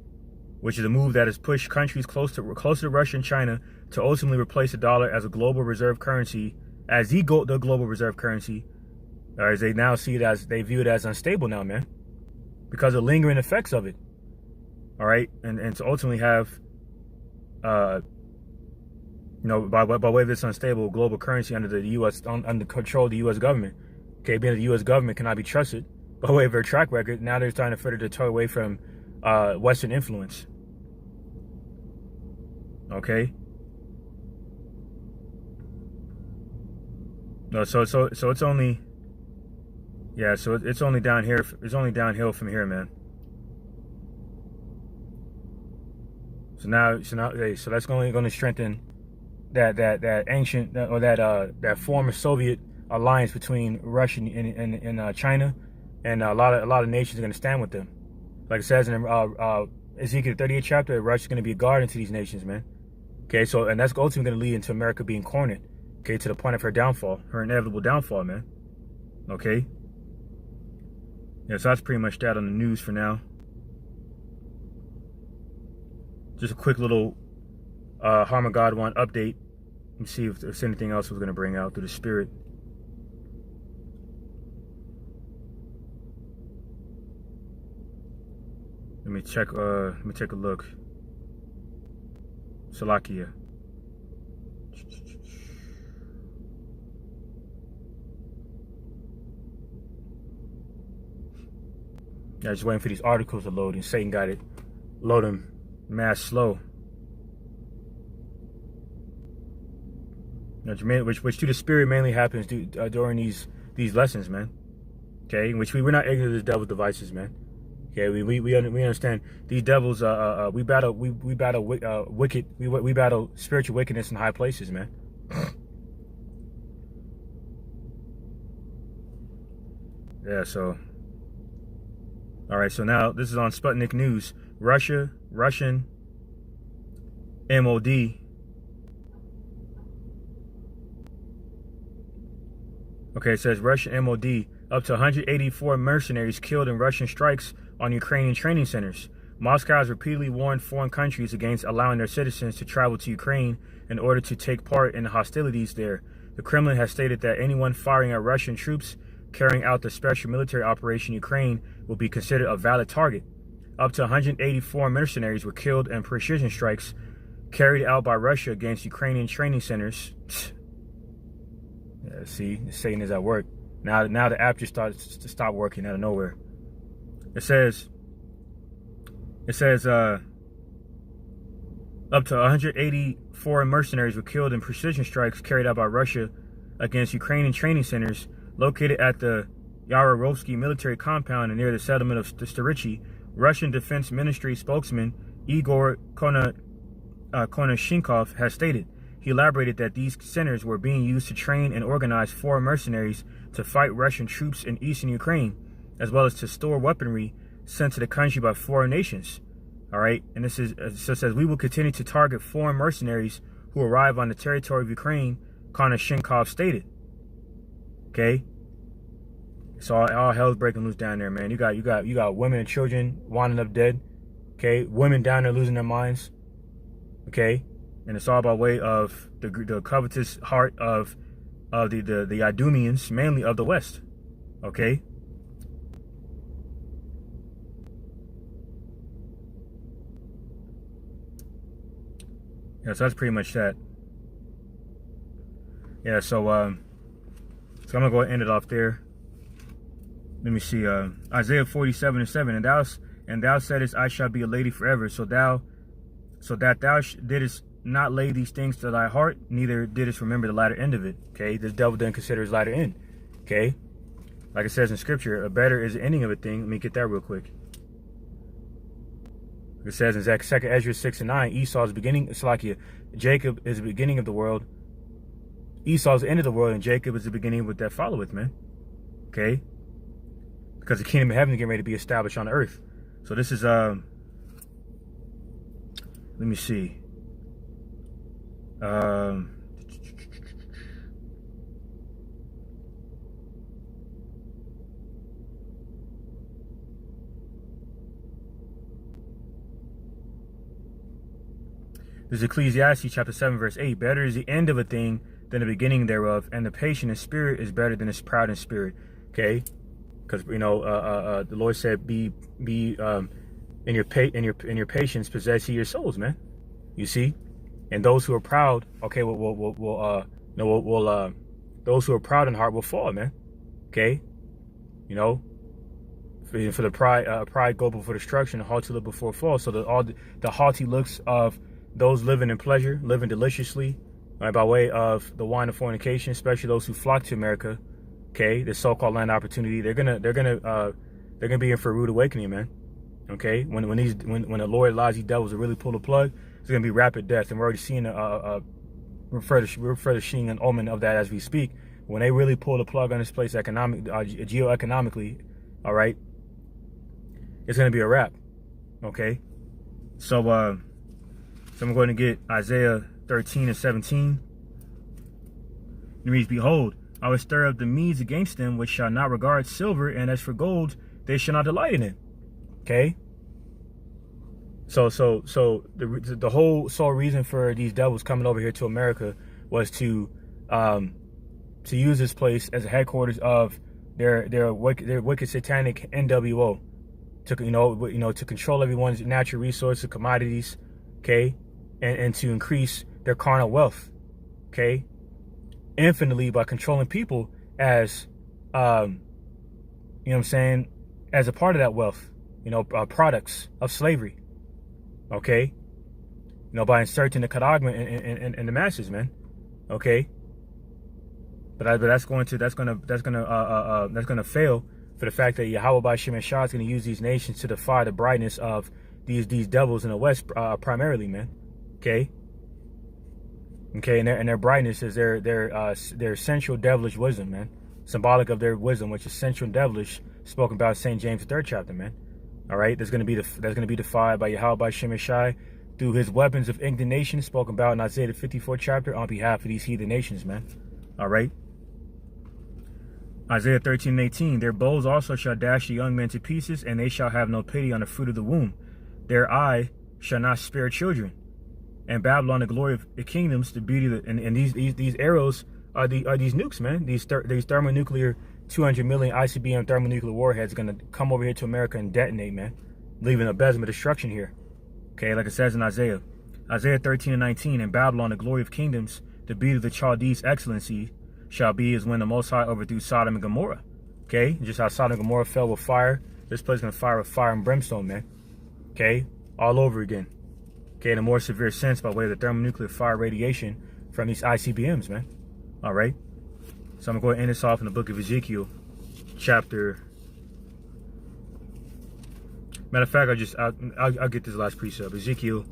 which is a move that has pushed countries close to Russia and China to ultimately replace the dollar as a global reserve currency, as the global reserve currency, or as they now see it as, they view it as unstable now, man, because of lingering effects of it. All right, and to ultimately have, by way of this unstable global currency under the U.S. under control of the U.S. government. Okay, being that the U.S. government cannot be trusted by way of their track record, now they're trying to further deter away from Western influence. Okay. No, so it's only, yeah, so it's only down here. It's only downhill from here, man. So that's only going to strengthen that ancient that former Soviet alliance between Russia and China, and a lot of nations are going to stand with them. Like it says in Ezekiel 38th chapter, Russia's going to be a guardian to these nations, man. Okay, so and that's ultimately going to lead into America being cornered. Okay, to the point of her downfall, her inevitable downfall, man. Okay. Yeah, so that's pretty much that on the news for now. Just a quick little Harm of God 1 update. Let me see if there's anything else we're going to bring out through the Spirit. Let me check. Let me take a look. Slovakia. Yeah, just waiting for these articles to load, and Satan got it loading mass slow. Which to the spirit mainly happens during these lessons, man. Okay, which we're not ignorant of the devil's devices, man. Okay, we understand these devils. We battle we battle spiritual wickedness in high places, man. Yeah. So, all right. So now this is on Sputnik News. Russian MOD. Okay, it says Russian MOD, up to 184 mercenaries killed in Russian strikes on Ukrainian training centers. Moscow has repeatedly warned foreign countries against allowing their citizens to travel to Ukraine in order to take part in the hostilities there. The Kremlin has stated that anyone firing at Russian troops carrying out the special military operation in Ukraine will be considered a valid target. Up to 184 mercenaries were killed in precision strikes carried out by Russia against Ukrainian training centers. Yeah, see, Satan is at work. Now the app just starts to stop working out of nowhere. It says up to 184 mercenaries were killed in precision strikes carried out by Russia against Ukrainian training centers located at the Yarovsky military compound near the settlement of Starichi. Russian Defense Ministry spokesman Igor Konashenkov has stated. He elaborated that these centers were being used to train and organize foreign mercenaries to fight Russian troops in eastern Ukraine, as well as to store weaponry sent to the country by foreign nations. All right, and this is so says we will continue to target foreign mercenaries who arrive on the territory of Ukraine, Konashenkov stated. Okay, so all hell's breaking loose down there, man. You got women and children winding up dead. Okay, women down there losing their minds. Okay. And it's all by way of the covetous heart of the Idumeans, mainly of the West. Okay. Yeah, so that's pretty much that. Yeah, so I'm gonna go ahead and end it off there. Let me see. Isaiah 47:7, and thou saidest, I shall be a lady forever. So that thou didst not lay these things to thy heart, neither didst remember the latter end of it. Okay, this devil doesn't consider his latter end. Okay, like it says in scripture, a better is the ending of a thing. Let me get that real quick. It says in 2 Ezra 6:9, Esau's beginning, Salakia, Jacob is the beginning of the world. Esau's the end of the world, and Jacob is the beginning with that followeth, man. Okay, because the kingdom of heaven is getting ready to be established on the earth. So this is let me see. This is Ecclesiastes chapter 7 verse 8. Better is the end of a thing than the beginning thereof, and the patient in spirit is better than the proud in spirit. Okay, because the Lord said, "Be in your patience possess ye your souls," man. You see. And those who are proud, okay, those who are proud in heart will fall, man. Okay, you know, for the pride go before destruction, the haughty look before fall. So the haughty looks of those living in pleasure, living deliciously, right, by way of the wine of fornication, especially those who flock to America. Okay, this so-called land opportunity, they're gonna be in for a rude awakening, man. Okay, when the Lord allows these devils to really pull the plug, it's going to be rapid death, and we're already seeing we're further seeing an omen of that as we speak. When they really pull the plug on this place geoeconomically, all right, it's going to be a wrap. Okay, so I'm going to get Isaiah 13:17. It reads, "Behold, I will stir up the Medes against them, which shall not regard silver, and as for gold, they shall not delight in it." Okay. So the whole sole reason for these devils coming over here to America was to use this place as a headquarters of their wicked satanic NWO, to control everyone's natural resources, commodities, okay, and to increase their carnal wealth, okay, infinitely by controlling people as as a part of that wealth, products of slavery. Okay, by inserting the charagma in the masses, man. Okay, but that's gonna fail for the fact that YAHAWAH BAHASHAM YAHAWASHI is gonna use these nations to defy the brightness of these devils in the West, primarily, man. Okay, and their brightness is their central devilish wisdom, man. Symbolic of their wisdom, which is central devilish, spoken about in St. James 3rd chapter, man. All right, that's gonna be defied by YAHAWAH BAHASHAM YAHAWASHI through his weapons of indignation, spoken about in Isaiah the 54th chapter, on behalf of these heathen nations, man. All right. Isaiah 13:18, their bows also shall dash the young men to pieces, and they shall have no pity on the fruit of the womb. Their eye shall not spare children. And Babylon, the glory of the kingdoms, the beauty of and these arrows are these nukes, man. These thermonuclear 200 million ICBM thermonuclear warheads are gonna come over here to America and detonate, man, leaving a besom of destruction here. Okay, like it says in Isaiah 13:19, and Babylon, the glory of kingdoms, the beauty of the Chaldees' excellency, shall be as when the Most High overthrew Sodom and Gomorrah. Okay, just how Sodom and Gomorrah fell with fire, this place is gonna fire with fire and brimstone, man. Okay, all over again. Okay, in a more severe sense by way of the thermonuclear fire radiation from these ICBMs, man. All right, so I'm gonna go ahead and end this off in the book of Ezekiel, chapter. Matter of fact, I'll get this last precept. Ezekiel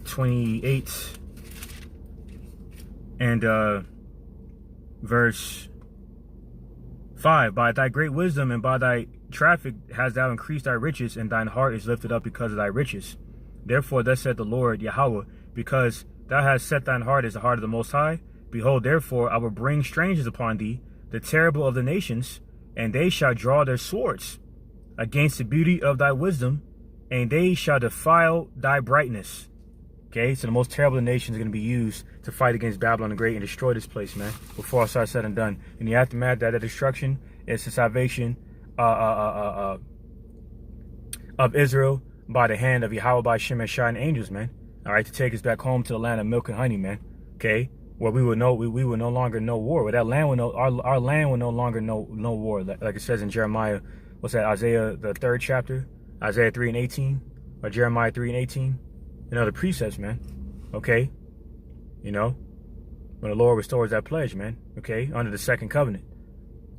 28 and verse 5. By thy great wisdom and by thy traffic hast thou increased thy riches, and thine heart is lifted up because of thy riches. Therefore thus said the Lord Yahweh, because thou hast set thine heart as the heart of the Most High, behold, therefore I will bring strangers upon thee, the terrible of the nations, and they shall draw their swords against the beauty of thy wisdom, and they shall defile thy brightness. Okay, so the most terrible of the nations is going to be used to fight against Babylon the Great and destroy this place, man, before all starts said and done. In the aftermath, that destruction is the salvation of Israel by the hand of YAHAWAH BAHASHAM YAHAWASHI and angels, man. All right, to take us back home to the land of milk and honey, man. Okay, where we will no longer know war. Where that land will know our land will no longer know war. Like it says in Jeremiah, what's that? Isaiah the 3rd chapter, Isaiah 3:18, or Jeremiah 3:18. The precepts, man. Okay, when the Lord restores that pledge, man. Okay, under the second covenant.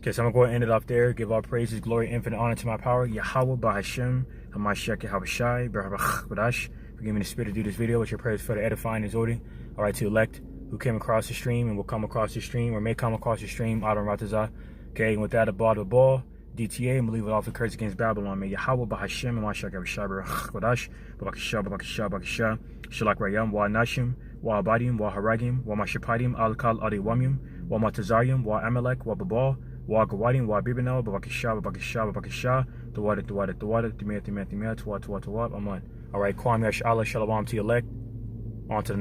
Okay, so I'm gonna go ahead and end it off there. Give all praises, glory, infinite honor to my power. YAHAWAH BAHASHAM YAHAWASHI. Forgive me the spirit to do this video, with your prayers for the edifying and exhorting. All right, to elect who came across the stream and will come across the stream, or may come across the stream, Adam Ratazah. Okay, and with that, above the ball, DTA, and believe it off the curse against Babylon. May YAHAWAH BAHASHAM YAHAWASHI. Shalak Rayam, Wa Nashim, Wa Abadim, Wa Haragim, Wa Mashapadim, Alkal Adiwamim, Wa Matazarium, Wa Amalek, Wa Babal, Wa Gawadim, Wa Bibinel, Babakisha, Tuwad, Aman. All right, Kwam Yash Allah, Shalawam to elect. On to the